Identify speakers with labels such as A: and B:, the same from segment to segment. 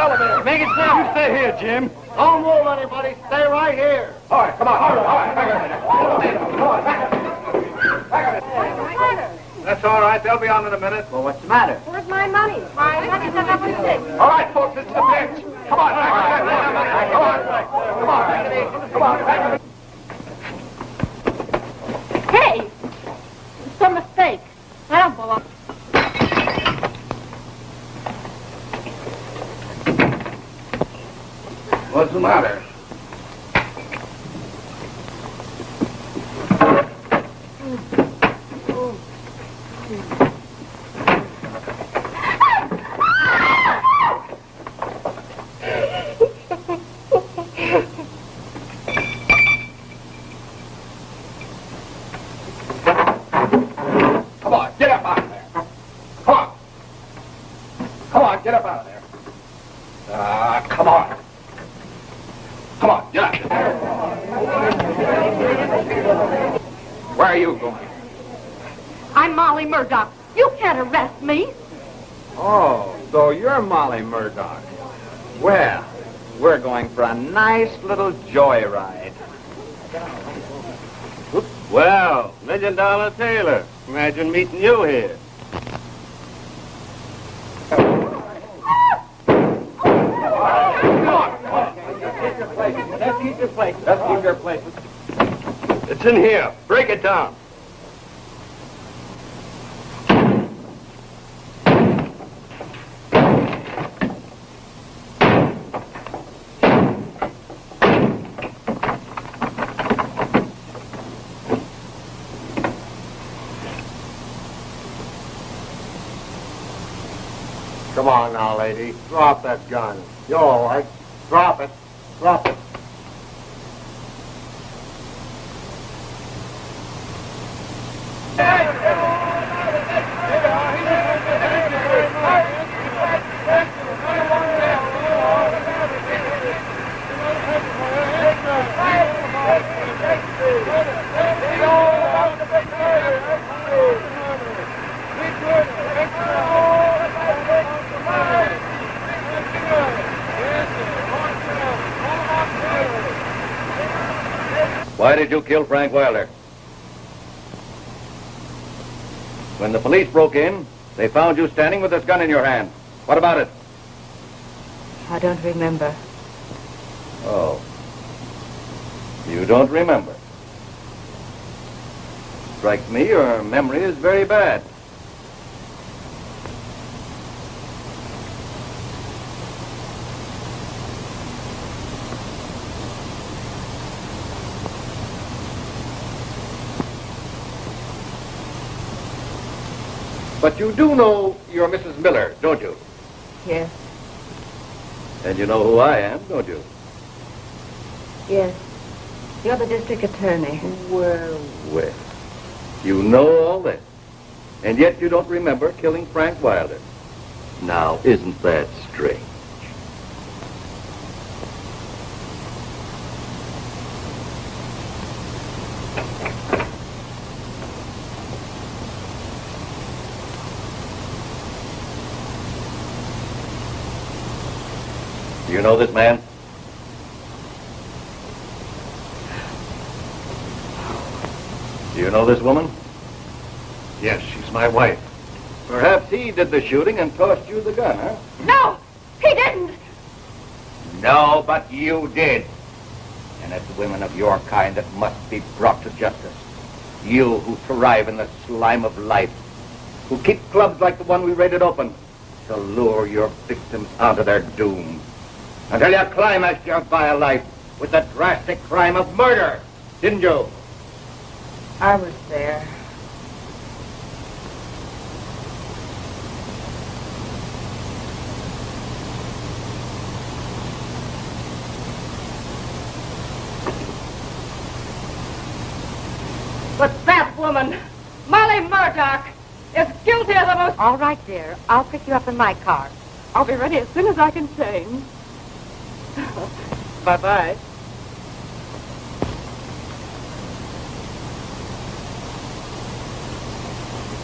A: elevator. Make it simple. You stay here, Jim.
B: Don't move, anybody. Stay right here.
A: All right, come on. All right.
B: That's all right. They'll be on in a minute.
C: Well, what's the matter?
D: Where's my money? My money's at number 6.
A: All right, folks, this is the pitch. Come on. Come on.
D: Hey! It's some mistake. I don't belong.
B: What's the matter?
A: Come on, get up out of there. Come on. Come on, get up out of there. Come on. Come on, get up. Where are you going?
D: I'm Molly Murdoch. You can't arrest me.
C: Oh, so you're Molly Murdoch. Well, we're going for a nice little joyride.
E: Well, $1 Million Taylor. Imagine meeting you here.
C: Let's keep your place. Let's keep your places.
E: It's in here. Break it down.
B: Come on now, lady. Drop that gun. You're all right. Drop it. Drop it.
E: Why did you kill Frank Wilder? When the police broke in, they found you standing with this gun in your hand. What about it?
D: I don't remember.
E: Oh. You don't remember. Strikes me your memory is very bad. But you do know you're Mrs. Miller, don't you?
D: Yes.
E: And you know who I am, don't you?
D: Yes. You're the district attorney.
E: Well. You know all this. And yet you don't remember killing Frank Wilder. Now, isn't that strange? Do you know this man? Do you know this woman?
B: Yes, she's my wife.
E: Perhaps he did the shooting and tossed you the gun, huh?
D: No! He didn't!
E: No, but you did. And it's women of your kind that must be brought to justice. You who thrive in the slime of life, who keep clubs like the one we raided open to lure your victims onto their doom. Until you climaxed your vile life with the drastic crime of murder, didn't you?
D: I was there. But that woman, Molly Murdoch, is guilty of the most... All right, dear. I'll pick you up in my car. I'll be ready as soon as I can change. Bye-bye.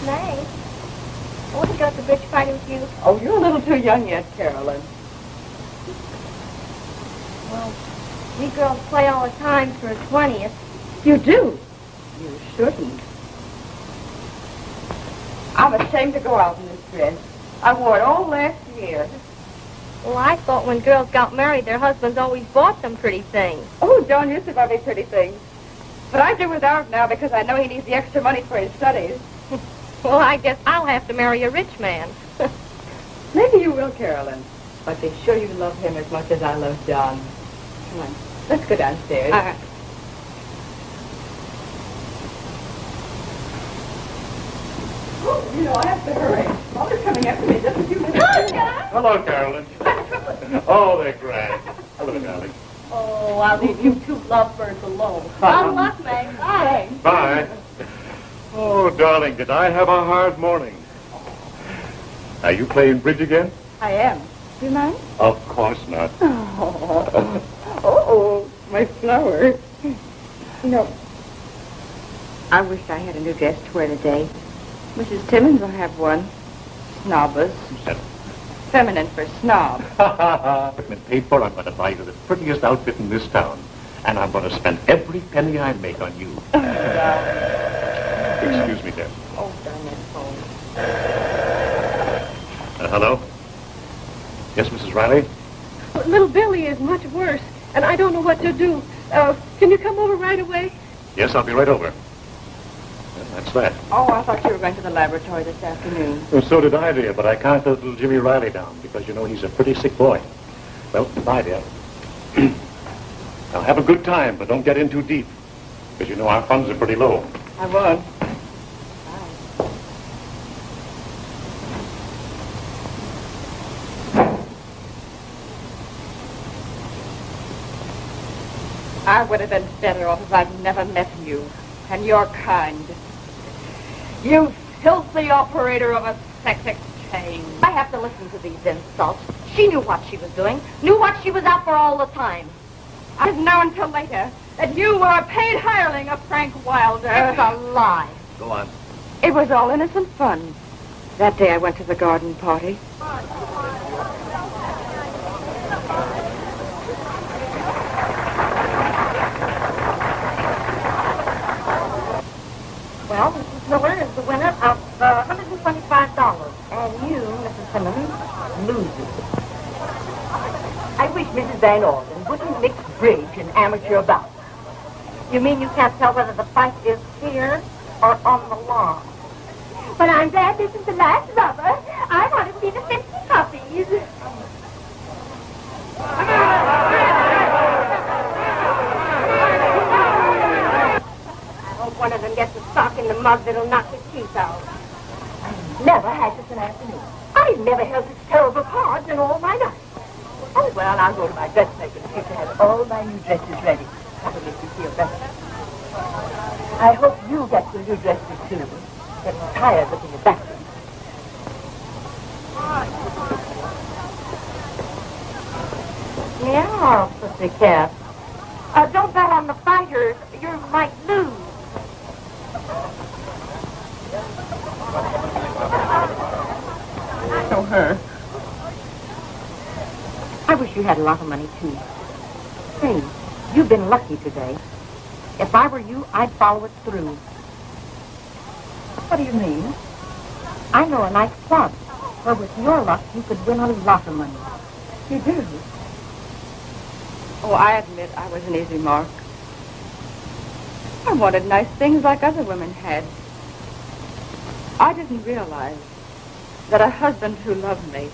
F: May, I want to go to the bridge party with you.
D: Oh, you're a little too young yet, Carolyn. Well, we girls play all the time for a 20th.
F: You do? You shouldn't. I'm ashamed to go out in this dress. I wore it all last year.
D: Well, I thought when girls got married, their husbands always bought them pretty things.
F: Oh, John used to buy me pretty things. But I do without now because I know he needs the extra money for his studies.
D: Well, I guess I'll have to marry a rich man.
F: Maybe you will, Carolyn. But be sure you love him as much as I love John. Come on, let's go downstairs.
D: All right.
F: Oh, you know, I have to hurry. Mother's coming after me just a few minutes.
B: Hello, Carolyn. Oh, they're grand. Hello, darling.
F: Oh, I'll leave you two lovebirds alone.
D: Good luck, Meg. Bye.
B: Bye. Oh, darling, did I have a hard morning? Are you playing bridge again?
F: I am. Do you mind?
B: Of course not.
F: Oh, my flower. No. I wish I had a new dress to wear today. Mrs. Timmons will have one. Snobbers. Feminine for snob.
B: Equipment paid for, I'm going to buy you the prettiest outfit in this town. And I'm going to spend every penny I make on you. Excuse me, dear.
F: Oh, darn that phone.
B: Hello? Yes, Mrs. Riley?
G: Well, little Billy is much worse, and I don't know what to do. Can you come over right away?
B: Yes, I'll be right over. That's that.
F: Oh, I thought you were going to the laboratory this afternoon.
B: Well, so did I, dear, but I can't let little Jimmy Riley down because, you know, he's a pretty sick boy. Well, goodbye, dear. Now, have a good time, but don't get in too deep because, you know, our funds are pretty low.
F: I won't. I would have been better off if I'd never met you and your kind. You filthy operator of a sex exchange.
D: I have to listen to these insults. She knew what she was doing, knew what she was out for all the time.
F: I didn't know until later that you were a paid hireling of Frank Wilder.
D: It's a lie.
E: Go on.
F: It was all innocent fun. That day I went to the garden party.
D: Well, Mrs. Miller is the winner of $125. And you, Mrs. Simmons, loses.
H: I wish Mrs. Van Orden wouldn't mix bridge and amateur bouts.
D: You mean you can't tell whether the fight is here or on the lawn?
H: But I'm glad this is the last rubber. I want to see the 50 puppies.
D: I hope one of them gets a sock in the mug that'll knock his teeth out.
H: Never had this an afternoon. I've never held such terrible cards in all my life. Oh, well, I'll go to my dressmaker to see if she has all my new dresses ready. That'll make me feel better. I hope you get your new dresses, too. Getting tired looking at that one.
D: Yeah, pussycat. Don't bet on the fighters. You might lose.
F: So her.
H: I wish you had a lot of money, too. Say, you've been lucky today. If I were you, I'd follow it through.
F: What do you mean?
H: I know a nice club where with your luck you could win a lot of money.
F: You do? Oh, I admit I was an easy mark. I wanted nice things like other women had. I didn't realize that a husband who loved me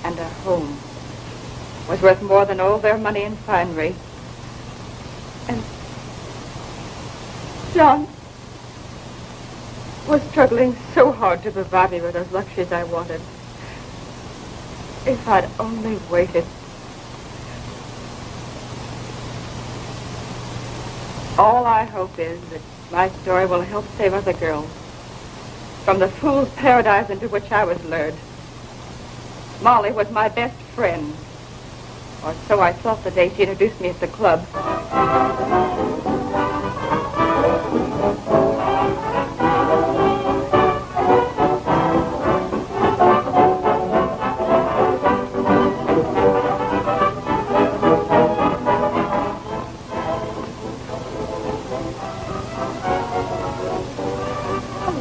F: and a home was worth more than all their money and finery. And John was struggling so hard to provide me with those luxuries I wanted. If I'd only waited. All I hope is that my story will help save other girls from the fool's paradise into which I was lured. Molly was my best friend, or so I thought the day she introduced me at the club.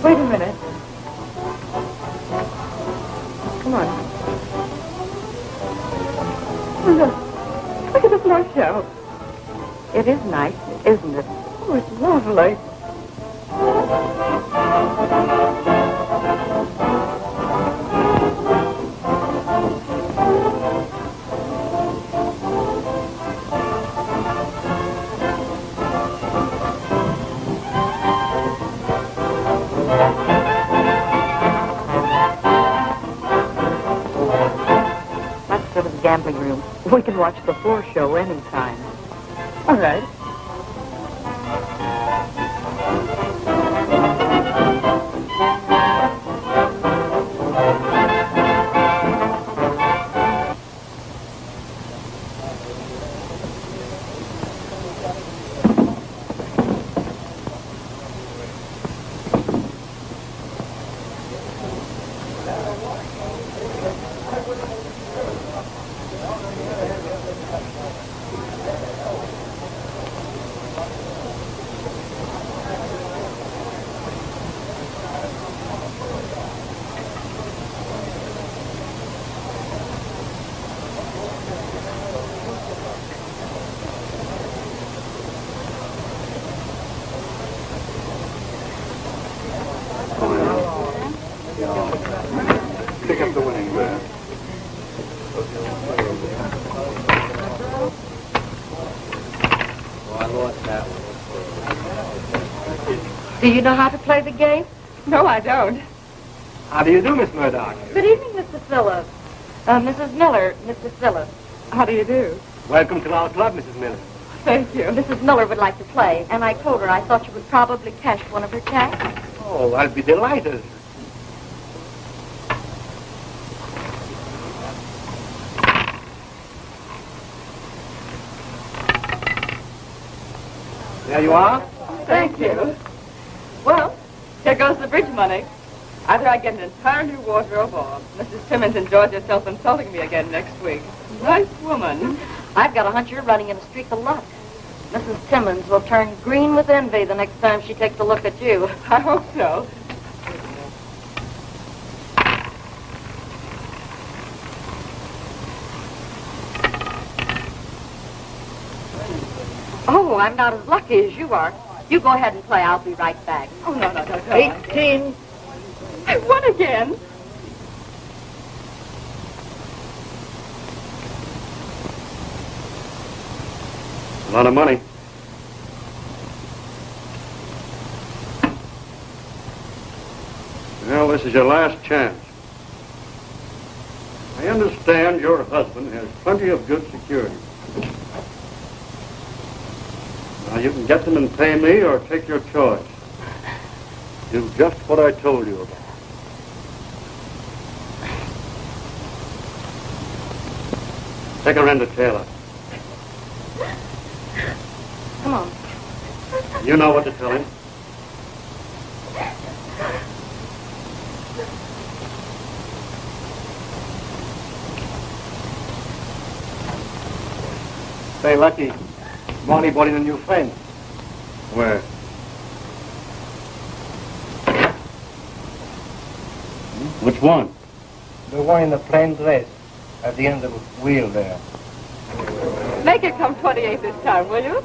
F: Wait a minute. Come on. Look at the floor show. It is nice, isn't it? Oh, it's lovely. Let's go to the gambling room. We can watch the floor show anytime. All right.
A: Pick up the winning bet.
E: Oh, I lost that one.
F: Do you know how to play the game?
D: No, I don't.
I: How do you do, Miss Murdoch?
F: Good evening, Mr. Phillips. Mrs. Miller, Mr. Phillips.
D: How do you do?
I: Welcome to our club, Mrs. Miller.
D: Thank you.
F: Mrs. Miller would like to play, and I told her I thought you would probably cash one of her checks.
I: Oh, I'll be delighted. There you are.
D: Thank you. Well, here goes the bridge money. Either I get an entire new wardrobe or Mrs. Timmons enjoys herself insulting me again next week. Nice woman.
F: I've got a hunch you're running in a streak of luck. Mrs. Timmons will turn green with envy the next time she takes a look at you.
D: I hope so.
F: Oh, I'm not as lucky as you are. You go ahead and play. I'll be right back.
D: Oh, no, no.
F: 18.
D: I won again.
B: A lot of money. Well, this is your last chance. I understand your husband has plenty of good security. Now, you can get them and pay me or take your choice. Do just what I told you about. Take her in to Taylor.
F: Come on.
B: You know what to tell him.
I: Say, Lucky, Molly brought in a new friend.
B: Where? Which one?
I: The one in the plain dress at the end of the wheel there.
D: Make it come 28 this time, will you?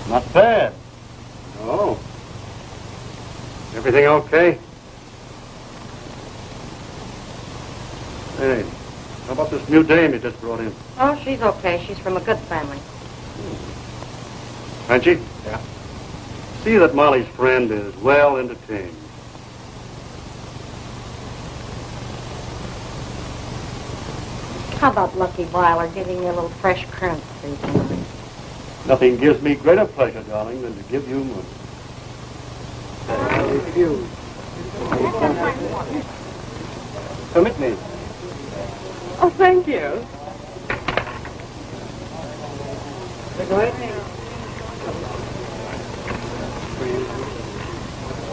B: Not bad. No. Everything okay? Hey, how about this new dame you just brought in?
F: Oh, she's okay. She's from a good family.
B: Frenchy?
I: Yeah.
B: See that Molly's friend is well entertained.
F: How about Lucky Weiler giving you a little fresh currency tonight?
B: Nothing gives me greater pleasure, darling, than to give you money.
I: I refuse. Permit me.
D: Oh, thank you.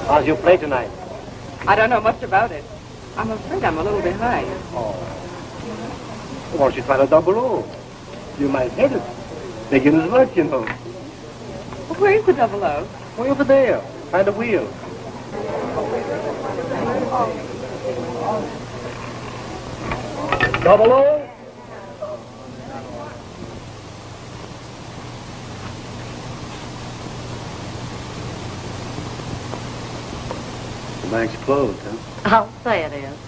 I: How's your play tonight?
D: I don't know much about it. I'm afraid I'm a little behind.
I: Well, she tried a double O. You might hit it. Beginner's luck, you know.
D: Where's the double O?
I: Way over there, by the wheel.
B: Double O?
I: The bank's closed, huh?
H: I'll say it is.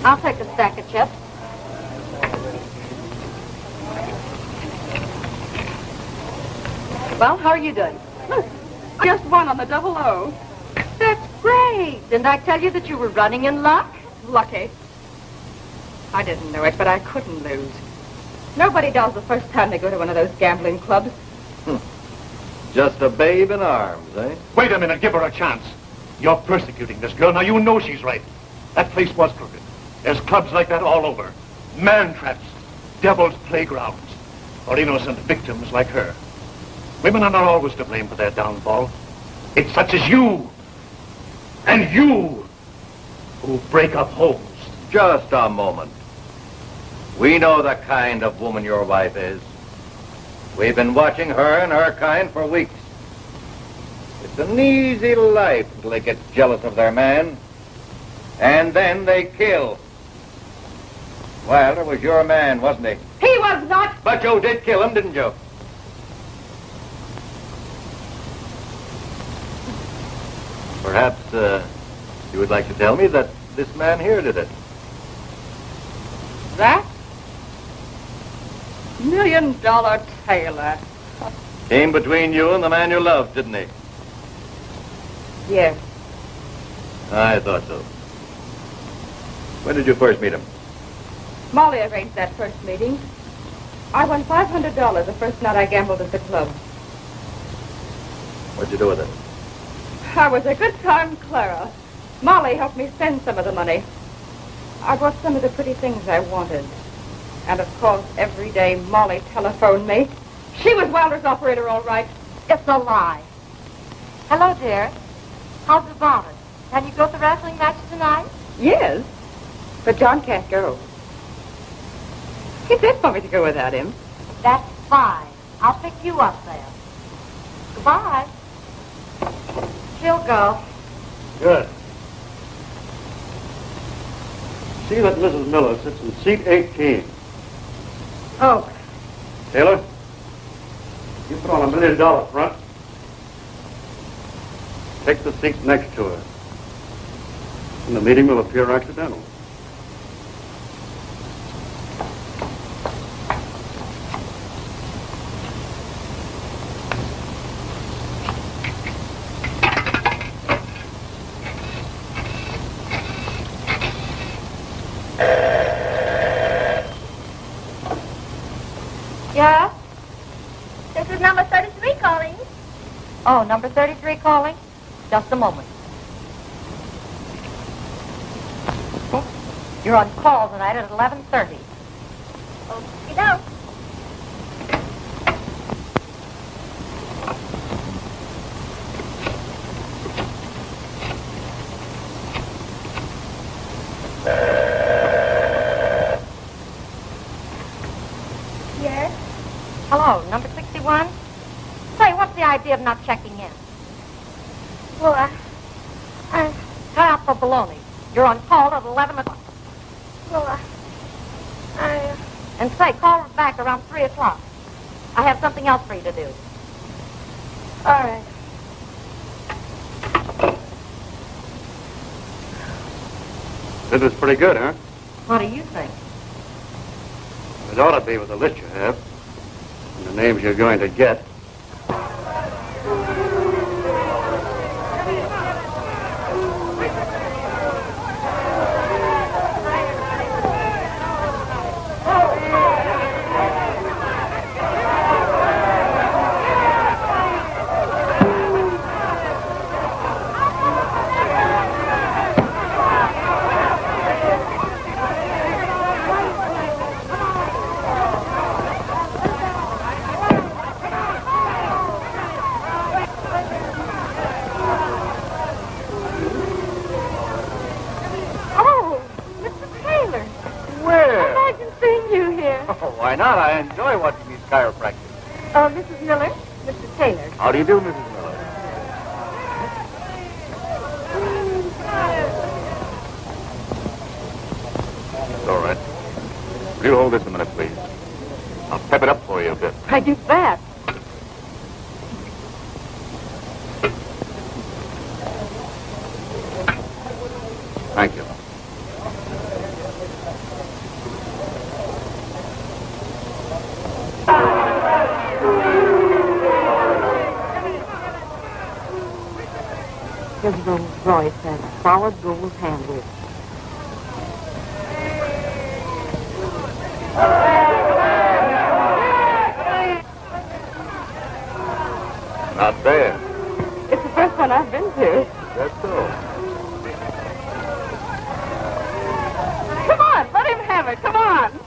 H: I'll take a stack of chips. Well, how are you doing?
D: Look, I just won on the double O.
H: That's great. Didn't I tell you that you were running in luck?
D: Lucky. I didn't know it, but I couldn't lose. Nobody does the first time they go to one of those gambling clubs.
C: Just a babe in arms, eh?
B: Wait a minute, give her a chance. You're persecuting this girl. Now, you know she's right. That place was crooked. There's clubs like that all over. Man traps, devil's playgrounds, or innocent victims like her. Women are not always to blame for their downfall. It's such as you, and you, who break up homes.
C: Just a moment. We know the kind of woman your wife is. We've been watching her and her kind for weeks. It's an easy life until they get jealous of their man. And then they kill. Well, it was your man, wasn't he?
H: He was not.
C: But you did kill him, didn't you? Perhaps you would like to tell me that this man here did it.
D: That? $1 Million Taylor.
C: Came between you and the man you loved, didn't he?
D: Yes.
C: I thought so. When did you first meet him?
D: Molly arranged that first meeting. I won $500 the first night I gambled at the club.
C: What'd you do with it?
D: I was a good time, Clara. Molly helped me spend some of the money. I bought some of the pretty things I wanted. And of course, every day Molly telephoned me. She was Wilder's operator, all right.
H: It's a lie. Hello, dear. How's about it? Can you go to the wrestling match tonight?
D: Yes, but John can't go. He did want me to go without him.
H: That's fine. I'll pick you up there. Goodbye. She'll go.
I: Good. See that Mrs. Miller sits in seat 18.
D: Oh,
I: Taylor, you put on $1 million front. Take the seat next to her. And the meeting will appear accidental.
H: Yeah?
J: This is number 33 calling.
H: Oh, number 33 calling? Just a moment. You're on call tonight at 11:30.
J: Okie doke. Yes?
H: Hello, number 61? Say, what's the idea of not checking in?
J: Well, I...
H: Cut out for baloney. You're on call at 11 o'clock.
J: Well, I...
H: And say, call back around 3 o'clock. I have something else for you to do.
J: All right.
I: This is pretty good, huh?
H: What do you think?
I: It ought to be with the list you have. And the names you're going to get. Oh, why not? I enjoy watching these chiropractors.
H: Mrs. Miller, Mr. Taylor.
I: How do you do, Mrs. Miller? It's all right. Will you hold this a minute, please? I'll pep it up for you a bit.
H: I do that.
I: Thank you.
H: His Rolls Royce has solid gold handles.
I: Not bad.
F: It's the first one I've been to.
I: That's so.
F: Come on, let him have it. Come on.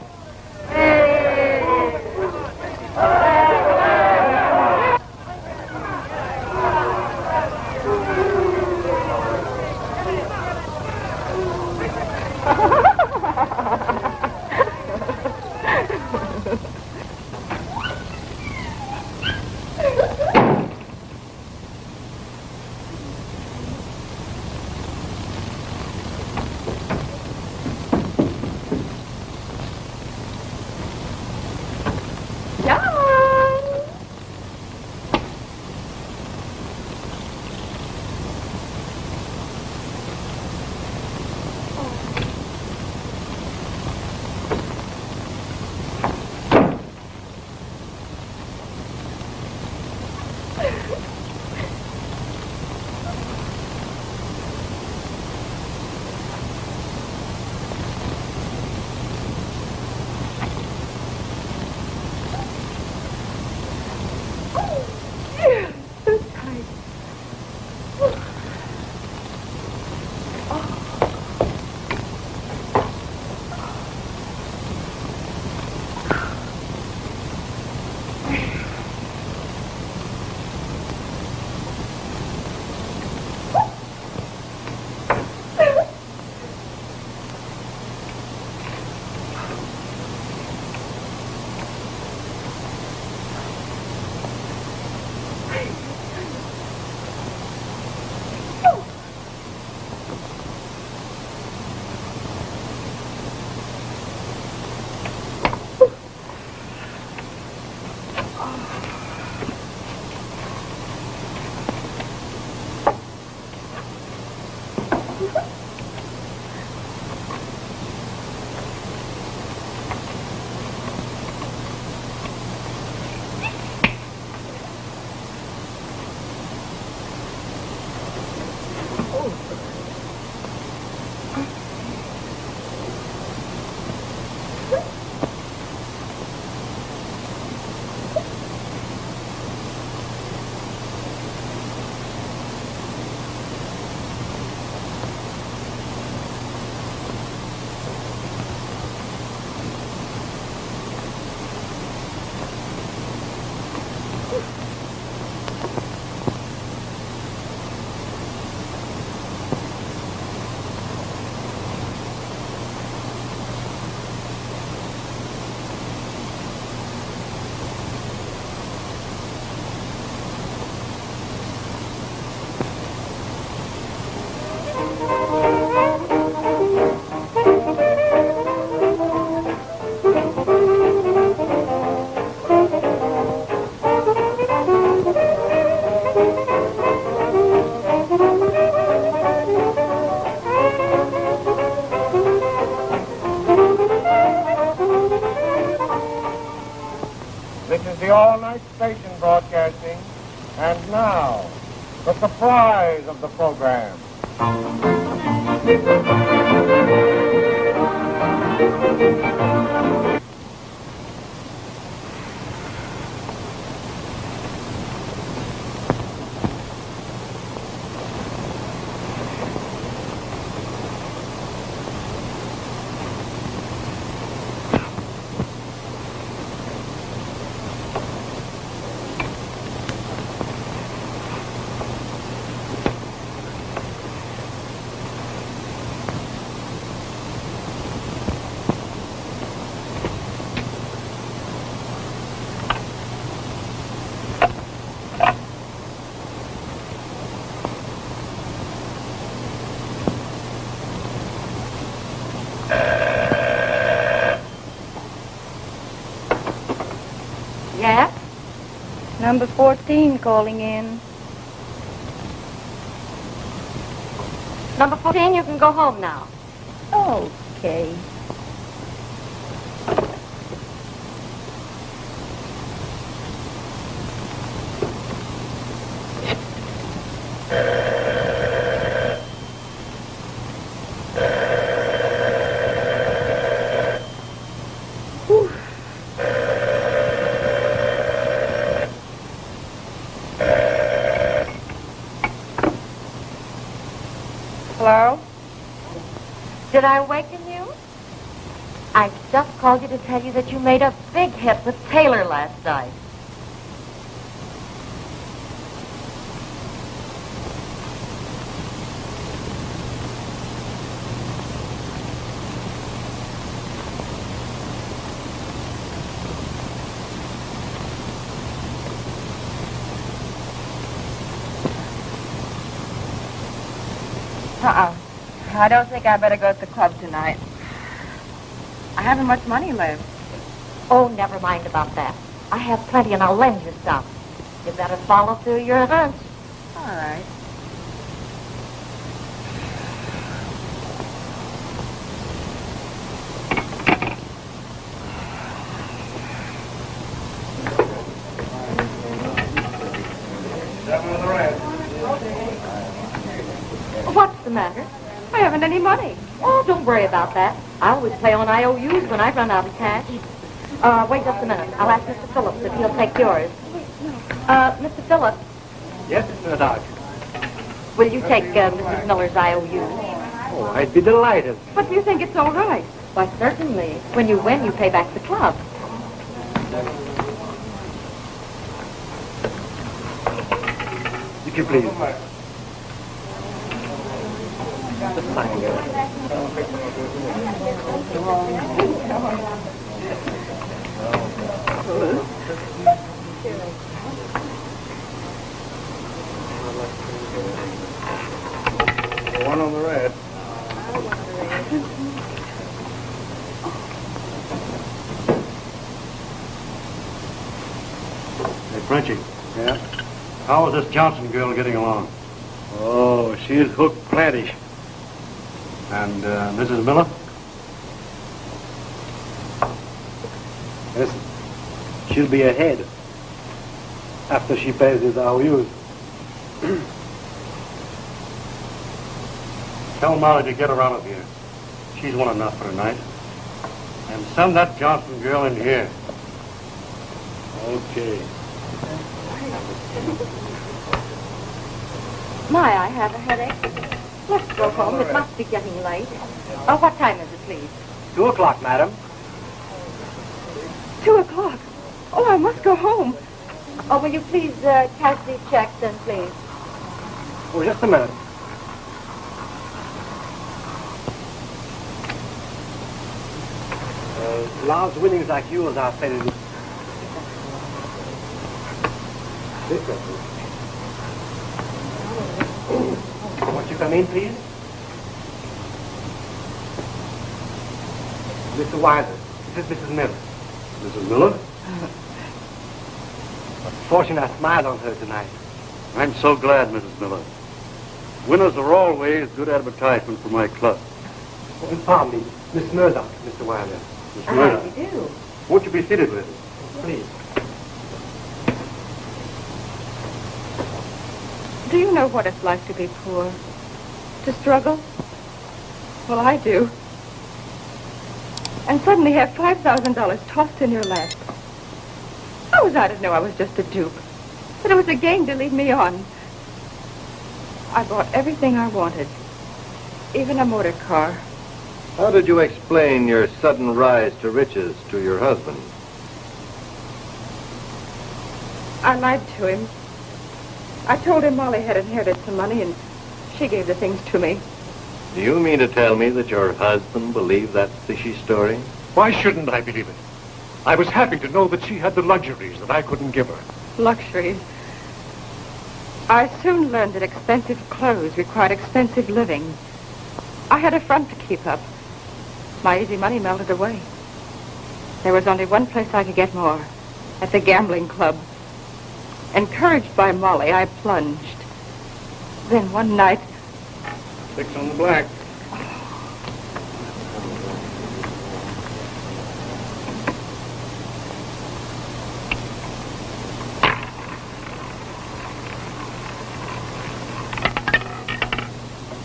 K: This is the all-night station broadcasting. And now, the surprise of the program.
F: Yes?
D: Number 14 calling in.
F: Number 14, you can go home now.
D: Okay. Hello?
F: Did I awaken you? I just called you to tell you that you made a big hit with Taylor last night.
D: I don't think I better go to the club tonight. I haven't much money left.
F: Oh, never mind about that. I have plenty and I'll lend you some. You better follow through your hunch.
D: All right.
F: What's the matter?
D: I haven't any money.
F: Oh, don't worry about that. I always play on IOUs when I run out of cash. Wait just a minute. I'll ask Mr. Phillips if he'll take yours. Mr. Phillips,
I: Yes, Miss Murdoch.
F: will you take Mrs. Miller's IOU?
I: Oh, I'd be delighted.
D: But do you think it's all right?
F: Why, certainly. When you win, you pay back the club.
I: If you please. Just sign here. One on the red. Hey, Frenchie. Yeah? How is this Johnson girl getting along? Oh, she's hooked plenty. And Mrs. Miller? Listen, she'll be ahead after she pays his IOUs. Tell Molly to get her out of here. She's won enough for tonight. And send that Johnson girl in here. Okay.
F: My, I have a headache. Let's go home. It must be getting late. What time is it, please?
I: 2 o'clock, madam.
D: 2 o'clock. Oh, I must go home.
F: Oh, will you please cash these checks then, please?
I: Oh, just a minute. Large winnings like yours are paid in... Won't you come in, please? Mr. Wilder, this is Mrs. Miller. Mrs. Miller? What fortune I smiled on her tonight. I'm so glad, Mrs. Miller. Winners are always good advertisement for my club. Oh, pardon me, Miss Murdoch, Mr. Wilder. Miss Murdoch.
F: How do you do?
I: Won't you be seated with us? Please.
D: Do you know what it's like to be poor? To struggle? Well, I do. And suddenly have $5,000 tossed in your lap. How was I to know I was just a dupe? That it was a game to lead me on. I bought everything I wanted. Even a motor car.
C: How did you explain your sudden rise to riches to your husband?
D: I lied to him. I told him Molly had inherited some money and she gave the things to me.
C: Do you mean to tell me that your husband believed that fishy story?
B: Why shouldn't I believe it? I was happy to know that she had the luxuries that I couldn't give her.
D: Luxuries. I soon learned that expensive clothes required expensive living. I had a front to keep up. My easy money melted away. There was only one place I could get more.
F: at the gambling club. Encouraged by Molly, I plunged. Then one night...
I: 6 on the black.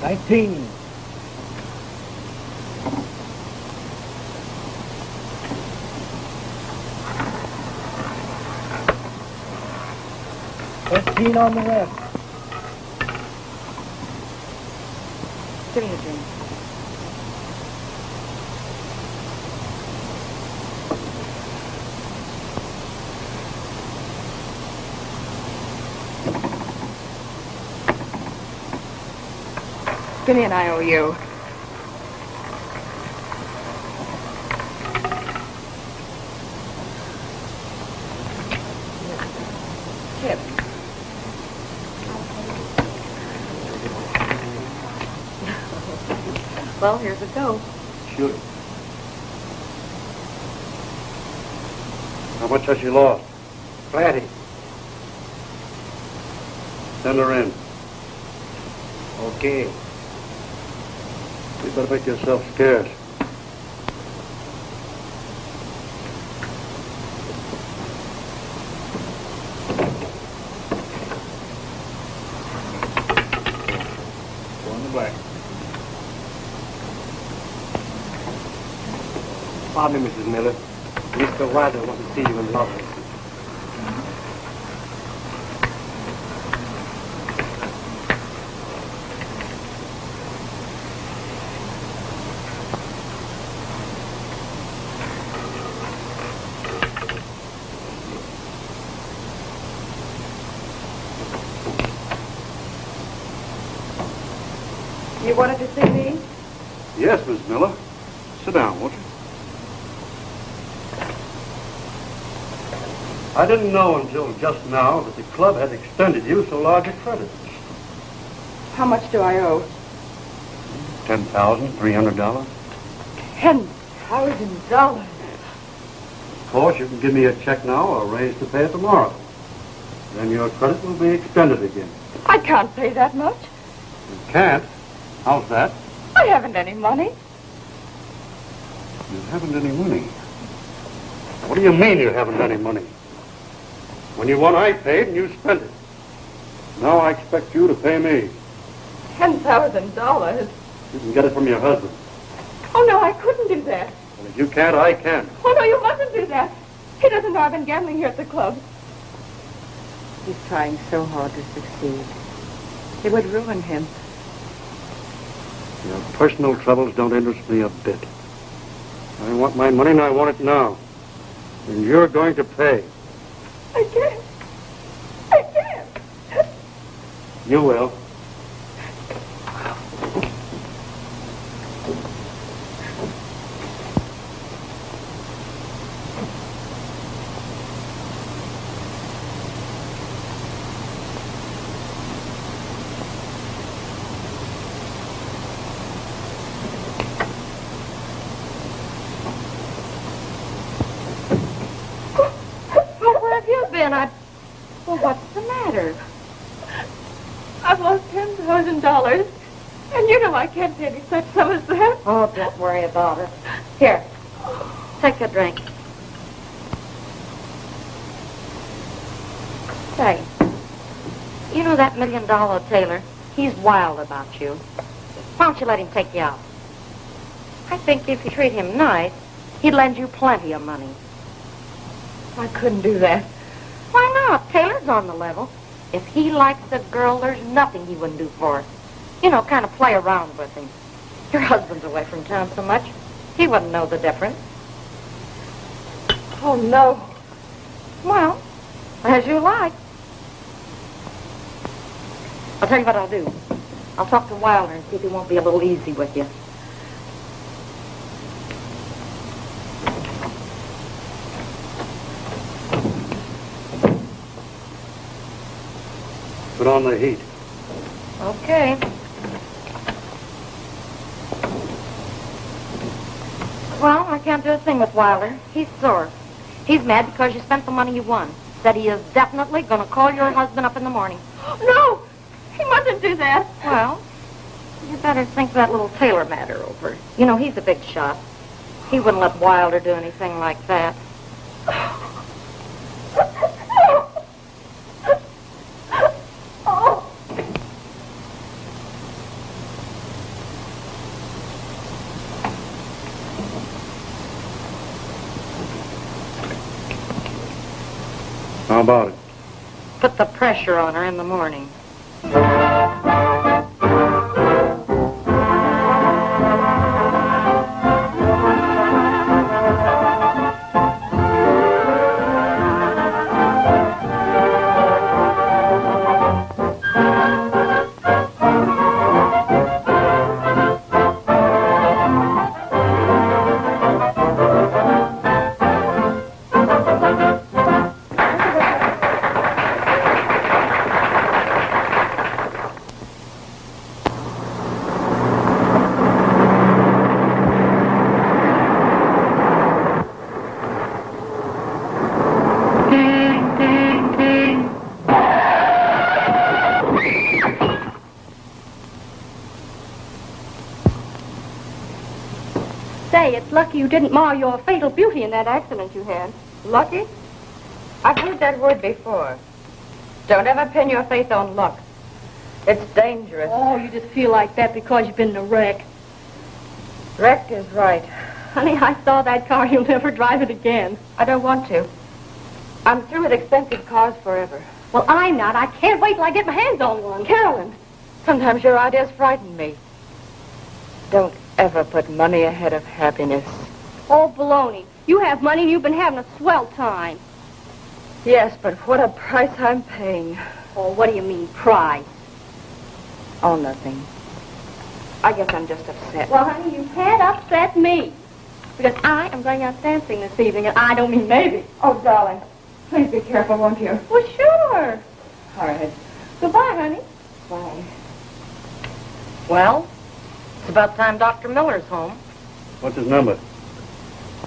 K: $19. $15 on the rest.
F: Give me a drink. Give me an IOU. Tip. Well, here's a go.
I: Shoot. How much has she lost?
K: Plenty.
I: Send her in.
K: Okay.
I: You better make yourself scarce. Go on the black.
K: Pardon me, Mrs. Miller. Mr. Wilder wants to see you in the office.
F: You wanted to see me?
I: Yes, Miss Miller. Sit down, won't you? I didn't know until just now that the club had extended you so large a credit.
F: How much do I owe?
I: $10,300.
F: $10,000.
I: Of course, you can give me a check now or raise to pay it tomorrow. Then your credit will be extended again.
F: I can't pay that much.
I: You can't? How's that?
F: I haven't any money.
I: You haven't any money? What do you mean you haven't any money? When you won, I paid and you spent it. Now I expect you to pay me.
F: $10,000?
I: You can get it from your husband.
F: Oh, no, I couldn't do that.
I: And if you can't, I can.
F: Oh, no, you mustn't do that. He doesn't know I've been gambling here at the club. He's trying so hard to succeed. It would ruin him.
I: Your personal troubles don't interest me a bit. I want my money and I want it now. And you're going to pay.
F: I can't. I can't.
I: You will.
F: Well, what's the matter? I've lost $10,000, and you know I can't pay any such sum as that.
L: Oh, don't worry about it. Here, take a drink. Say, you know that $1 million tailor? He's wild about you. Why don't you let him take you out? I think if you treat him nice, he'd lend you plenty of money.
F: I couldn't do that.
L: Why not? Taylor's on the level. If he likes a girl, there's nothing he wouldn't do for her. You know, kind of play around with him. Your husband's away from town so much, he wouldn't know the difference.
F: Oh, no.
L: Well, as you like. I'll tell you what I'll do. I'll talk to Wilder and see if he won't be a little easy with you.
I: Put on the heat.
L: Okay. Well, I can't do a thing with Wilder. He's sore. He's mad because you spent the money you won. Said he is definitely going to call your husband up in the morning.
G: No! He mustn't do that.
L: Well, you better think that little Taylor matter over. You know, he's a big shot. He wouldn't let Wilder do anything like that.
I: How about it?
L: Put the pressure on her in the morning.
G: Say, it's lucky you didn't mar your fatal beauty in that accident you had.
D: Lucky? I've heard that word before. Don't ever pin your faith on luck. It's dangerous.
G: Oh, you just feel like that because you've been in a wreck.
D: Wreck is right.
G: Honey, I saw that car. You'll never drive it again.
D: I don't want to. I'm through with expensive cars forever.
G: Well, I'm not. I can't wait till I get my hands on one.
D: Carolyn, sometimes your ideas frighten me. Don't ever put money ahead of happiness.
G: Oh, baloney. You have money and you've been having a swell time.
D: Yes, but what a price I'm paying.
G: Oh, what do you mean, price?
D: Oh, nothing. I guess I'm just upset.
G: Well, honey, you can't upset me. Because I am going out dancing this evening, and I don't mean maybe.
D: Oh, darling, please be careful, won't you?
G: Well, sure.
D: All right.
G: Goodbye, honey.
D: Bye.
L: Well, it's about time Dr. Miller's home.
I: What's his number?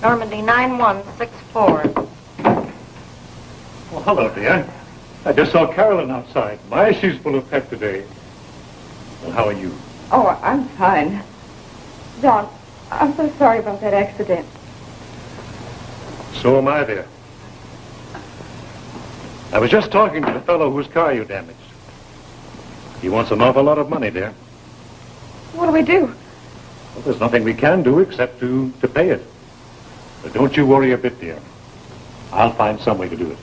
L: Normandy 9164.
B: Well, hello, dear. I just saw Carolyn outside. My, she's full of pep today. Well, how are you?
D: Oh, I'm fine. Don, I'm so sorry about that accident.
B: So am I, dear. I was just talking to the fellow whose car you damaged. He wants an awful lot of money, dear.
D: What do we do?
B: Well, there's nothing we can do except to pay it. But don't you worry a bit, dear. I'll find some way to do it.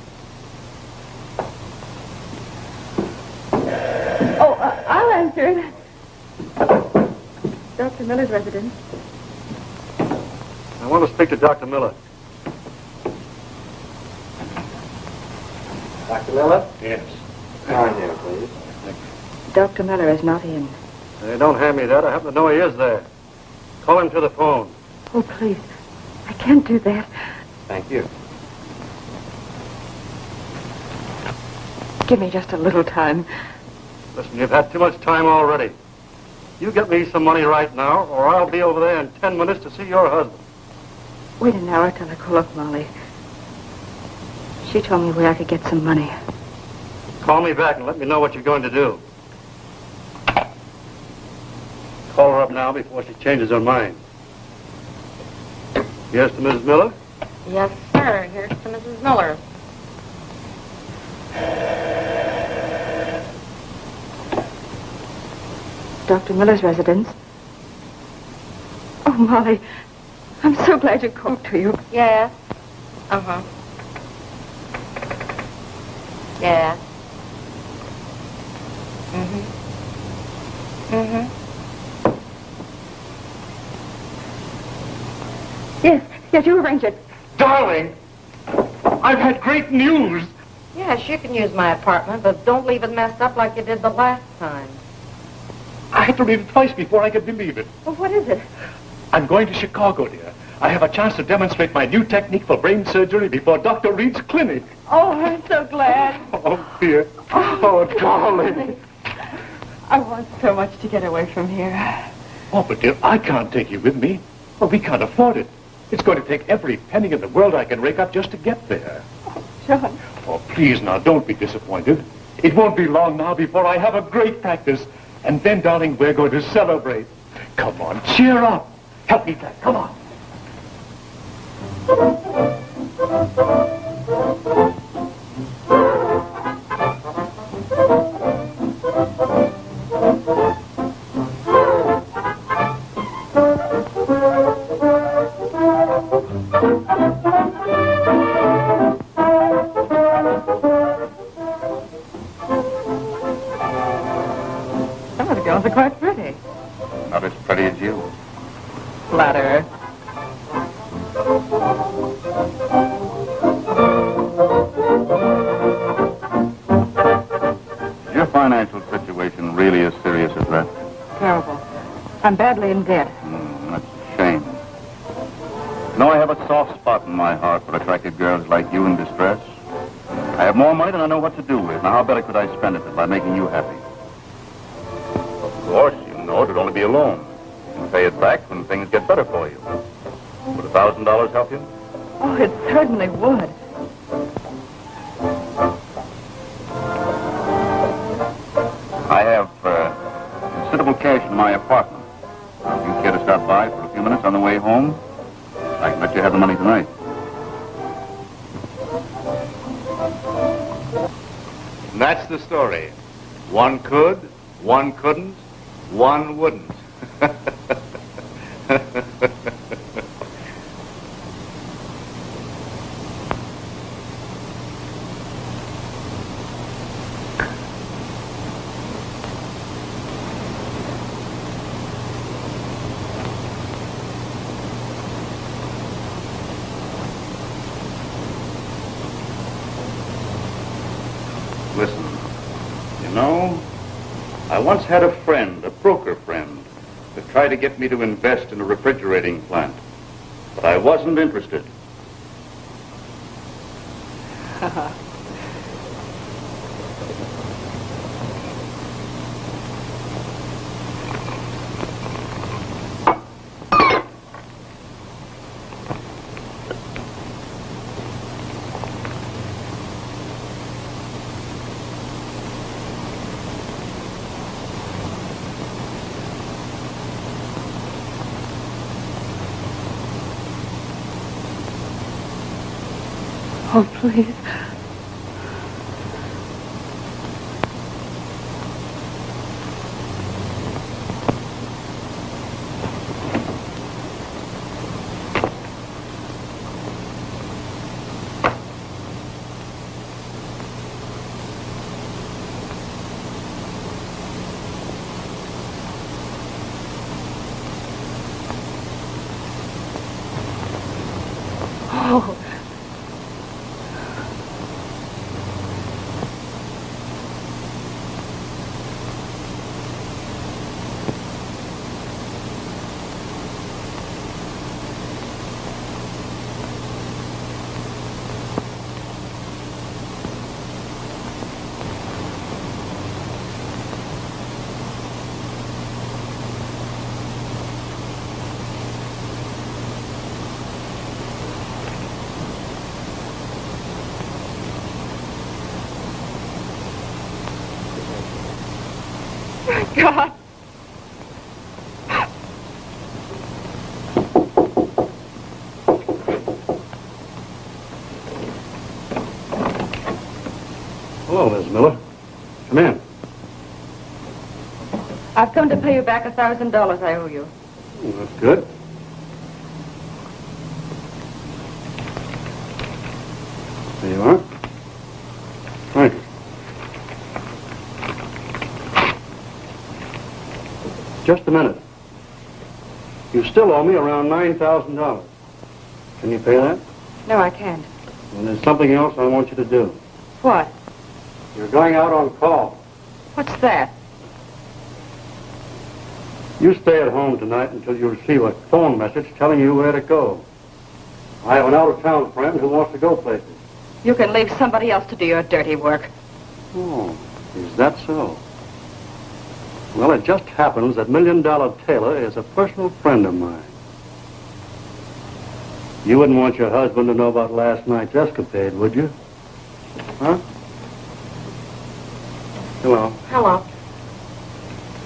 D: Oh, I'll answer it. Dr. Miller's residence.
I: I want to speak to Dr. Miller.
K: Dr. Miller?
B: Yes.
K: Come in here, please.
D: Dr. Miller is not in.
I: Hey, don't hand me that. I happen to know he is there. Call him to the phone.
D: Oh, please. I can't do that.
K: Thank you.
D: Give me just a little time.
I: Listen, you've had too much time already. You get me some money right now, or I'll be over there in 10 minutes to see your husband.
D: Wait an hour till I call up Molly. She told me where I could get some money.
I: Call me back and let me know what you're going to do. Call her up now before she changes her mind. Yes, to Mrs. Miller?
L: Yes, sir. Here's to Mrs. Miller.
D: Dr. Miller's residence. Oh, Molly, I'm so glad you called to you.
L: Yes. Uh-huh. Yes. Mm-hmm. Mm-hmm.
G: Yes, you arrange it.
B: Darling, I've had great news.
L: Yes, you can use my apartment, but don't leave it messed up like you did the last time.
B: I had to read it twice before I could believe it.
G: Well, what is it?
B: I'm going to Chicago, dear. I have a chance to demonstrate my new technique for brain surgery before Dr. Reed's clinic.
G: Oh, I'm so glad.
B: Oh, dear. Oh, darling.
D: I want so much to get away from here.
B: Oh, but dear, I can't take you with me. Well, we can't afford it. It's going to take every penny in the world I can rake up just to get there.
F: John.
B: Oh, please now, don't be disappointed. It won't be long now before I have a great practice. And then, darling, we're going to celebrate. Come on, cheer up. Help me, Jack. Come on.
F: Some of the girls are quite pretty.
C: Not as pretty as you.
F: Flatterer.
C: Is your financial situation really as serious as that?
F: Terrible. I'm badly in debt.
C: That's a shame. No, I have a soft spot in my heart for attractive girls like you in distress. I have more money than I know what to do with. Now, how better could I spend it than by making you happy? Of course, you know it would only be a loan. You can pay it back when things get better for you. Would $1,000 help you?
F: Oh, it certainly would.
C: I have considerable cash in my apartment. If you care to stop by for a few minutes on the way home, I can let you have the money tonight.
I: And that's the story. One could, one couldn't, one wouldn't. Listen, you know, I once had a friend, a broker friend, that tried to get me to invest in a refrigerating plant. But I wasn't interested.
F: Oh, please. Oh. God.
I: Hello, Miss Miller. Come in.
F: I've come to pay you back $1,000 I owe you.
I: Oh, that's good. There you are. Thank you. Just a minute. You still owe me around $9,000. Can you pay that?
F: No, I can't.
I: Well, there's something else I want you to do.
F: What?
I: You're going out on call.
F: What's that?
I: You stay at home tonight until you receive a phone message telling you where to go. I have an out-of-town friend who wants to go places.
F: You can leave somebody else to do your dirty work.
I: Oh, is that so? Well, it just happens that $1 Million Taylor is a personal friend of mine. You wouldn't want your husband to know about last night's escapade, would you? Huh? Hello.
L: Hello.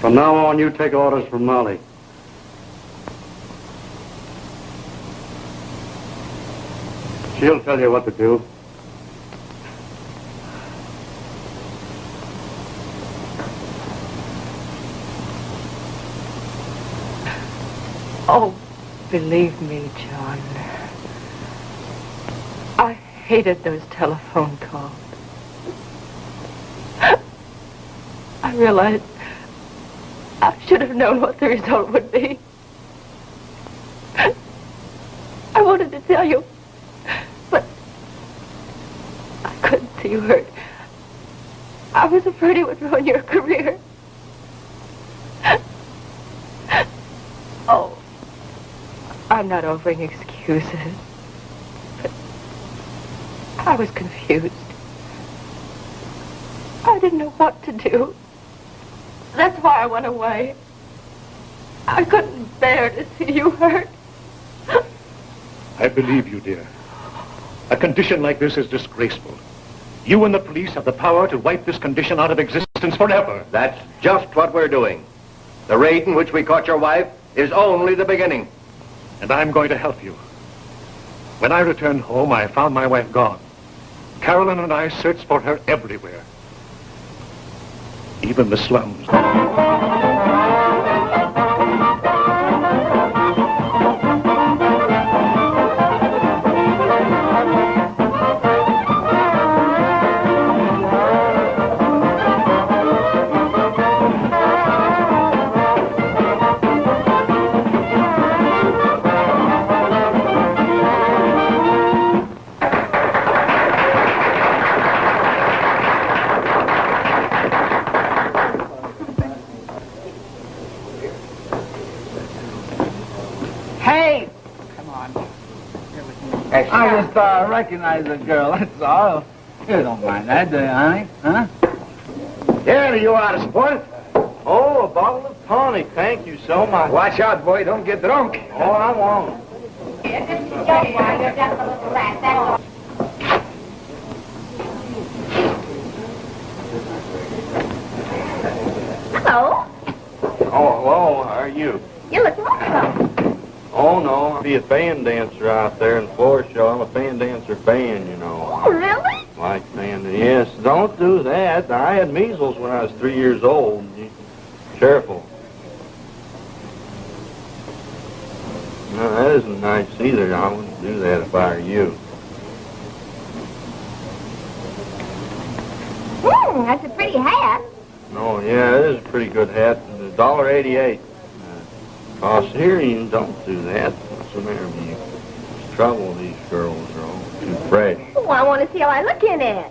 I: From now on, you take orders from Molly. She'll tell you what to do.
F: Oh, believe me, John. I hated those telephone calls. I realized I should have known what the result would be. I wanted to tell you, but I couldn't see you hurt. I was afraid it would ruin your career. Oh, I'm not offering excuses, but I was confused. I didn't know what to do. That's why I went away. I couldn't bear to see you hurt.
B: I believe you, dear. A condition like this is disgraceful. You and the police have the power to wipe this condition out of existence forever.
C: That's just what we're doing. The raid in which we caught your wife is only the beginning.
B: And I'm going to help you. When I returned home, I found my wife gone. Carolyn and I searched for her everywhere. Even the slums.
E: I just recognize the girl, that's all. You don't mind that, do you, honey? Huh?
A: Here you are, sport.
I: Oh, a bottle of tonic. Thank you so much.
A: Watch out, boy. Don't get drunk.
I: Oh, I won't.
H: Hello.
I: Oh, hello. How are you?
H: You look wonderful.
I: Oh, no. I'll be a band dancer out there in the floor show. I'm a band dancer band, you know.
H: Oh, really?
I: Like band. Yes, don't do that. I had measles when I was 3 years old. Careful. No, that isn't nice either. I wouldn't do that if I were you.
H: That's a pretty hat.
I: No, yeah, it is a pretty good hat. $1.88. Cost here, you don't do that. What's the matter with you? It's trouble. These girls are all too fresh.
H: Oh, I want to see how I look in it.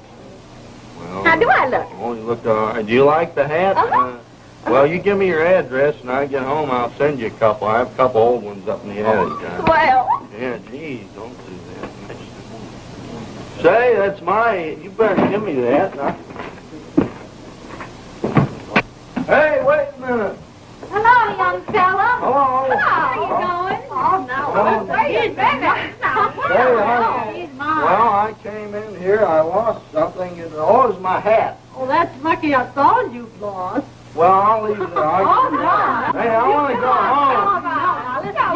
I: Well,
H: How do I look?
I: Oh, you look all right. Do you like the hat?
H: Uh-huh.
I: Well, you give me your address, and I get home, I'll send you a couple. I have a couple old ones up in the attic.
H: Well.
I: Yeah, geez, don't do that. Say, that's my... You better give me that. Hey, wait a minute.
H: Hello, young fella.
I: Hello.
H: How you going? Oh, no. Where you been?
I: Well, I came in here. I lost something. It was my hat.
G: Oh, that's lucky I thought you'd lost.
I: Well, I'll leave it.
G: Oh, no.
I: Hey, I want to go home.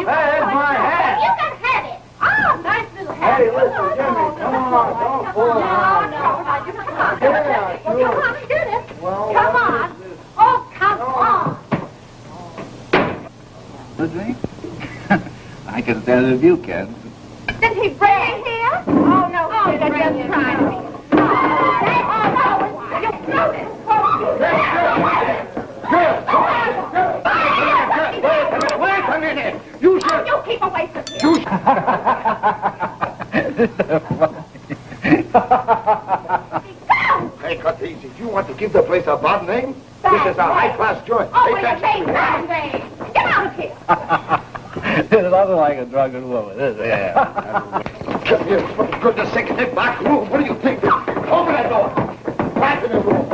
I: Hey, it's my hat.
H: You can have it. Oh, nice little hat.
I: Hey, listen, Jimmy, come on. Don't pull it out.
H: No, you come on.
I: Yeah, sure.
H: Come on, get it.
I: Well,
H: Come on. Oh, come on.
E: A drink? I can tell if you can.
H: Did he bring it here? Oh, no. Oh, that's just trying me. Oh, no. You threw it.
A: Wait a minute. You should...
H: You keep away from me.
A: Hey, cut easy. Do you want to give the place a bad name? This is a high-class joint.
H: Oh,
A: Take
H: wait,
A: that.
H: wait, wait. Get out of here.
E: It's nothing like a drunken woman, is it?
A: Yeah. Come here, for goodness sake, take back room. What do you think? Open that door. Back in the room.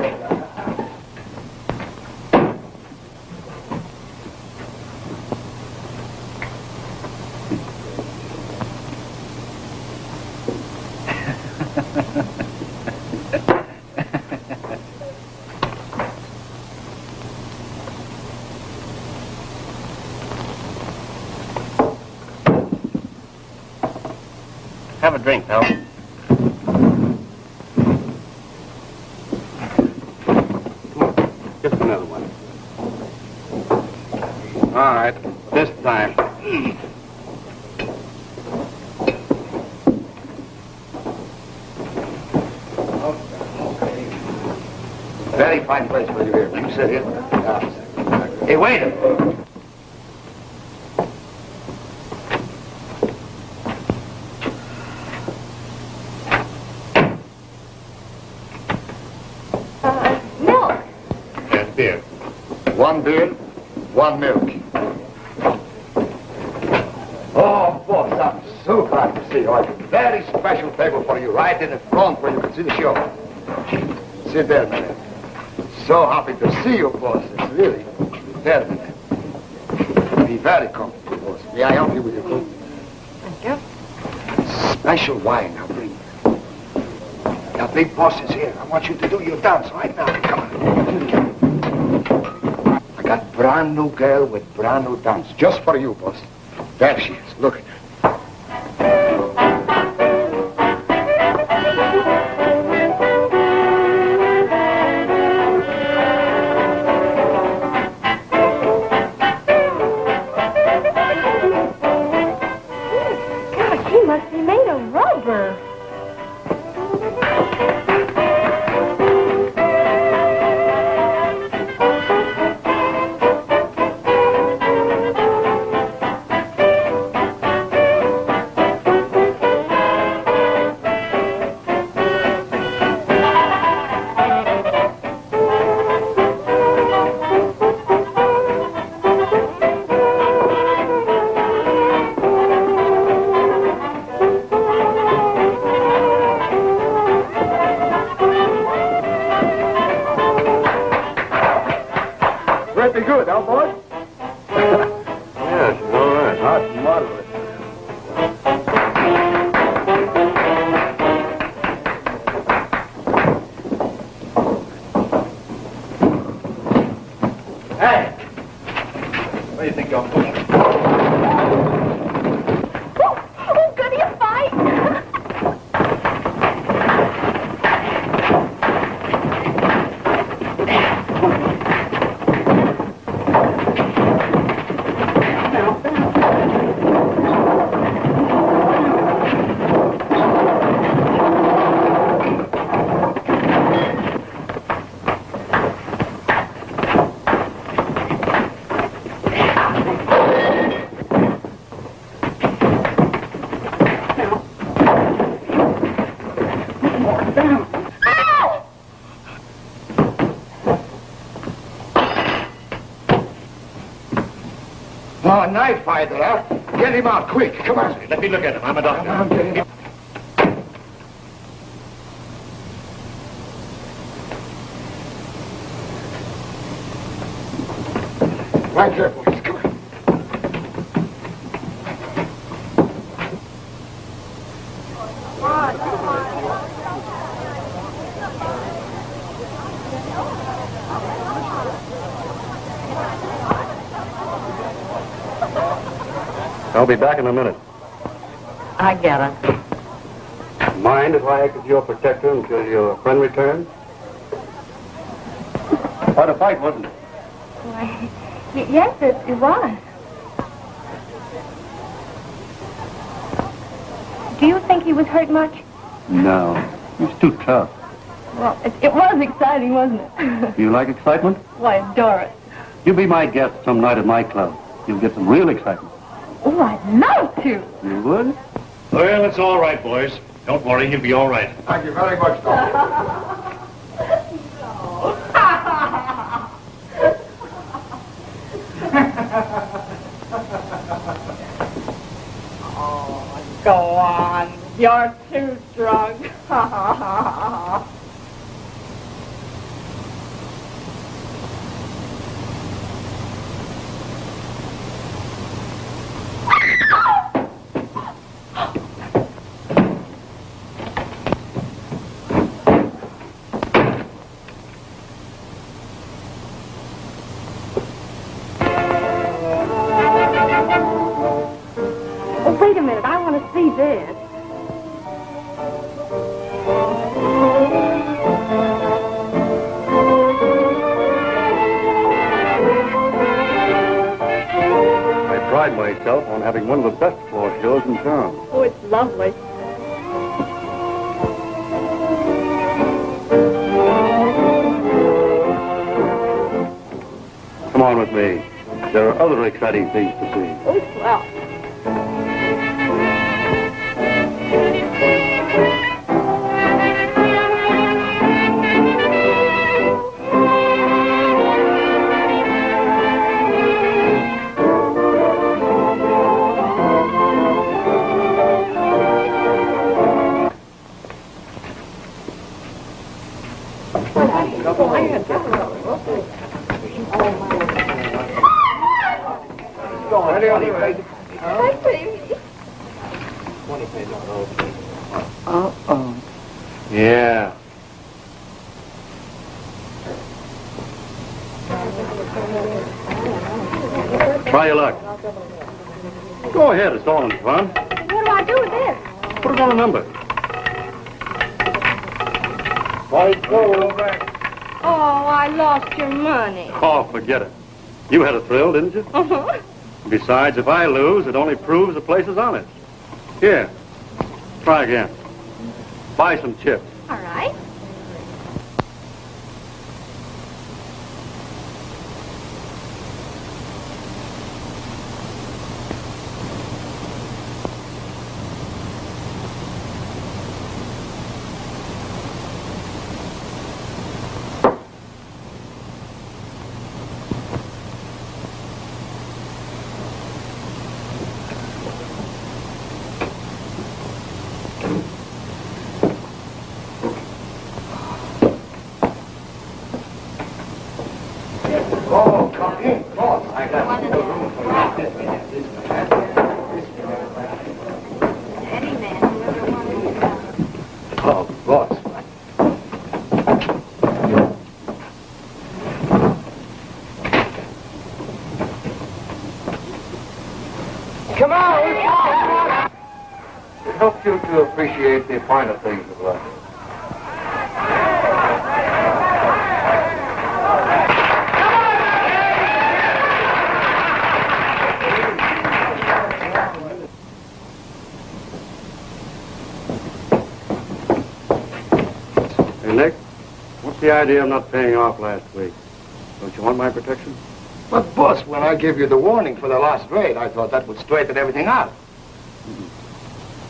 E: a drink, pal.
I: Just another one. All right, this time.
E: Very fine place for you here. You sit here. Hey, wait a minute.
J: Milk.
B: And beer.
A: One beer, one milk.
E: Oh, boss, I'm so glad to see you. I have a very special table for you right in the front where you can see the show. Sit there, man. So happy to see you, boss. It's really very nice. Be very comfortable, boss. May I help you with your coat?
L: Thank you.
E: Special wine I'll bring you. Now, big boss is here. I want you to do your dance right now. Come on. I got brand new girl with brand new dance. Just for you, boss. There she is. Look at her.
J: Gosh, he must be made of rubber.
A: Pretty good, huh, boy?
I: Yeah, she's all right.
A: That's marvelous.
E: Hey! Where do you think you're going?
J: Oh, goody, a fight.
E: Oh, knife fighter, huh? Get him out quick. Come on.
B: Let me look at him. I'm a doctor.
E: Come on, get him out. Right there, boys. Come on.
I: I'll be back in a minute.
L: I get it.
I: Mind if I act as your protector until your friend returns? Quite a fight, wasn't it?
J: Why, yes, it was. Do you think he was hurt much?
I: No. He's too tough.
J: Well, it was exciting, wasn't it?
I: You like excitement?
J: Why, I adore it.
I: You be my guest some night at my club. You'll get some real excitement.
J: Oh, I'd love to.
I: You would?
B: Well, it's all right, boys. Don't worry, he'll be all right.
A: Thank you very much, Doctor.
D: Oh, go on. You're too drunk.
J: Oh, wait a minute. I want to see this.
I: myself on having one of the best floor shows in town.
G: Oh, it's lovely.
I: Come on with me. There are other exciting things to see.
G: Oh, well.
I: Yeah. Try your luck. Go ahead, it's all in fun.
J: What do I do with this?
I: Put it on a number.
J: Oh, I lost your money.
I: Oh, forget it. You had a thrill, didn't you?
J: Uh-huh.
I: Besides, if I lose, it only proves the place is honest. Here, try again. Buy some chips.
J: All right.
A: Oh, come in, boss. I got no room for you. Oh, boss. Come on! It helps you to appreciate the finer things of life.
I: Nick, what's the idea of not paying off last week? Don't you want my protection?
A: But, boss, when I gave you the warning for the last raid, I thought that would straighten everything out.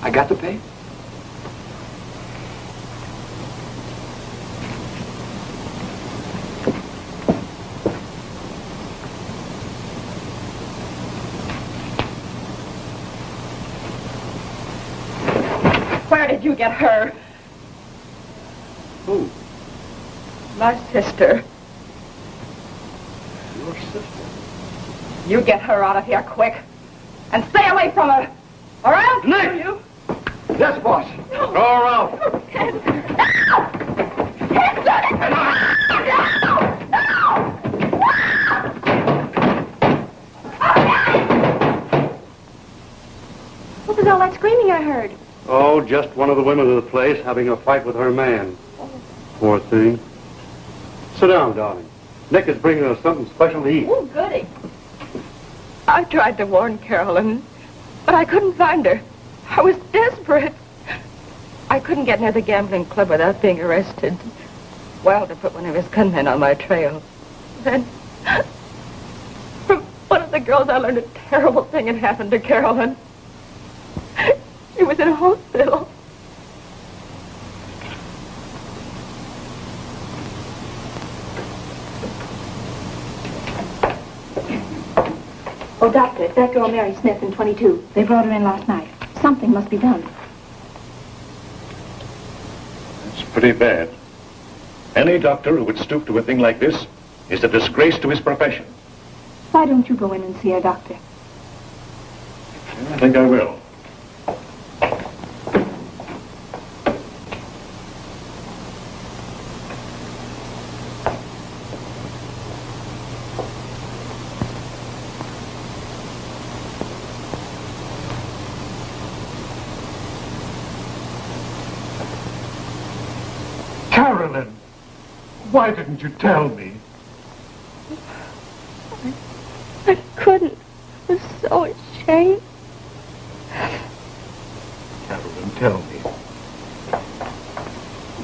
A: I got to pay?
F: Where did you get her?
I: Who?
F: My sister.
I: Your sister.
F: You get her out of here quick. And stay away from her. Or else...
I: Nick!
F: You...
A: Yes, boss.
I: Throw her out.
J: What was all that screaming I heard?
I: Oh, just one of the women of the place having a fight with her man. Poor thing. Sit down, darling. Nick is bringing us something special to eat.
F: Oh, goody. I tried to warn Carolyn, but I couldn't find her. I was desperate. I couldn't get near the gambling club without being arrested. Wilder put one of his gunmen on my trail. Then, from one of the girls, I learned a terrible thing had happened to Carolyn. She was in a hospital.
J: Oh, Doctor, it's that girl Mary Smith in 22. They brought her in last night. Something must be done.
B: It's pretty bad. Any doctor who would stoop to a thing like this is a disgrace to his profession.
J: Why don't you go in and see her, Doctor?
B: I think I will.
M: Carolyn, why didn't you tell me?
G: I couldn't. I was so ashamed. chain?
M: Carolyn, tell me.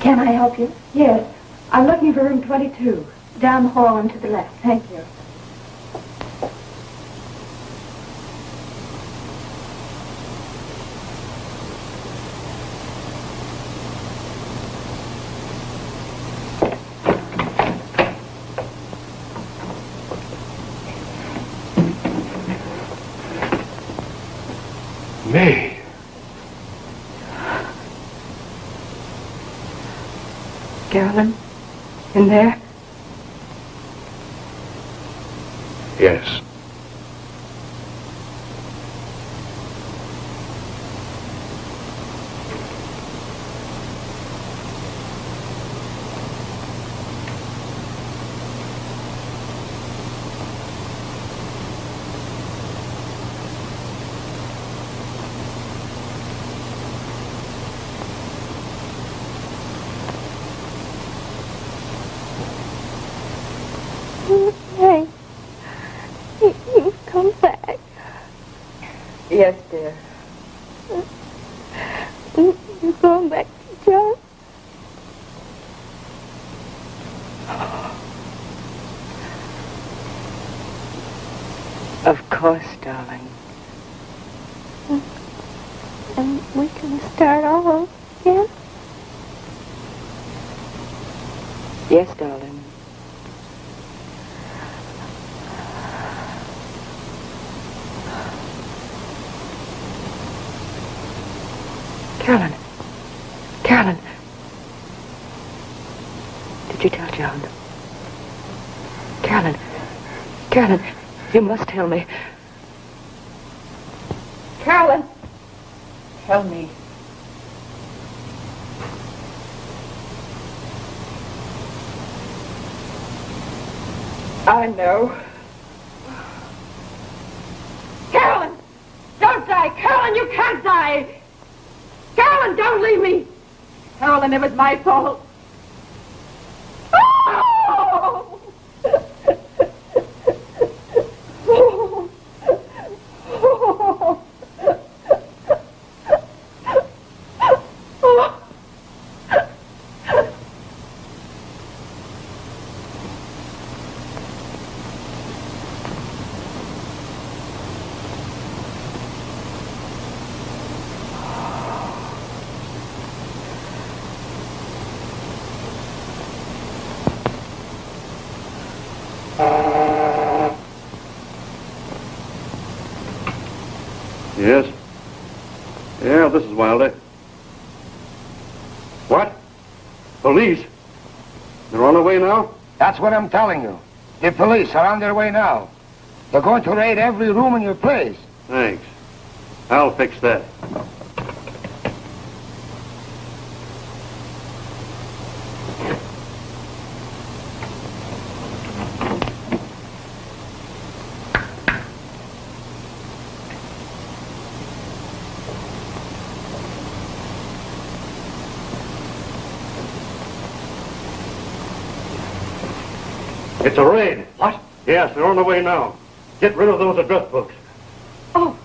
J: Can I help you?
D: Yes. I'm looking for room 22.
J: Down the hall and to the left.
D: Thank you.
M: May.
D: Carolyn, in there?
M: Yes.
G: Hey, you've come back.
D: Yes, dear.
G: You're going back to John?
D: Of course, darling.
G: And we can start all over again?
D: Yes, darling. Carolyn. Carolyn. Did you tell John? Carolyn. Carolyn, you must tell me. Carolyn. Tell me. I know. Carolyn! Don't die! Carolyn, you can't die! Carolyn, don't leave me! Carolyn, it was my fault. Oh!
I: Yes? Yeah, this is Wilder. What? Police? They're on their way now?
K: That's what I'm telling you. The police are on their way now. They're going to raid every room in your place.
I: Thanks. I'll fix that. It's a raid.
B: What?
I: Yes, they're on their way now. Get rid of those address books.
D: Oh.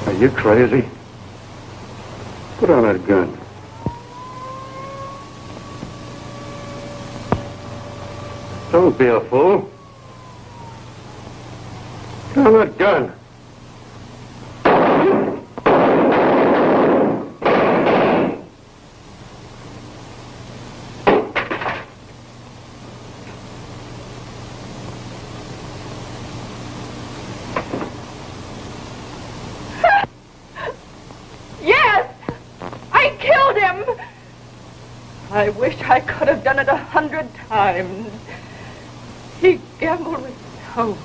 I: Are you crazy? Put on that gun. Don't be a fool. Put on that gun.
F: I wish I could have done it 100 times. He gambled with hope.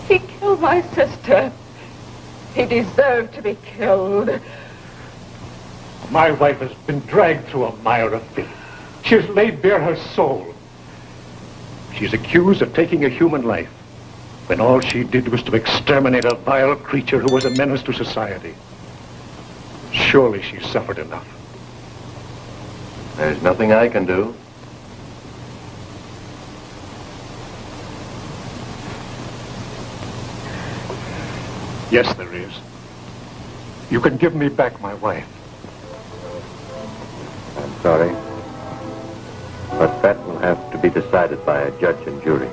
F: He killed my sister. He deserved to be killed.
B: My wife has been dragged through a mire of filth. She has laid bare her soul. She's accused of taking a human life, when all she did was to exterminate a vile creature who was a menace to society. Surely she's suffered enough.
C: There's nothing I can do.
B: Yes, there is. You can give me back my wife.
C: I'm sorry, but that will have to be decided by a judge and jury.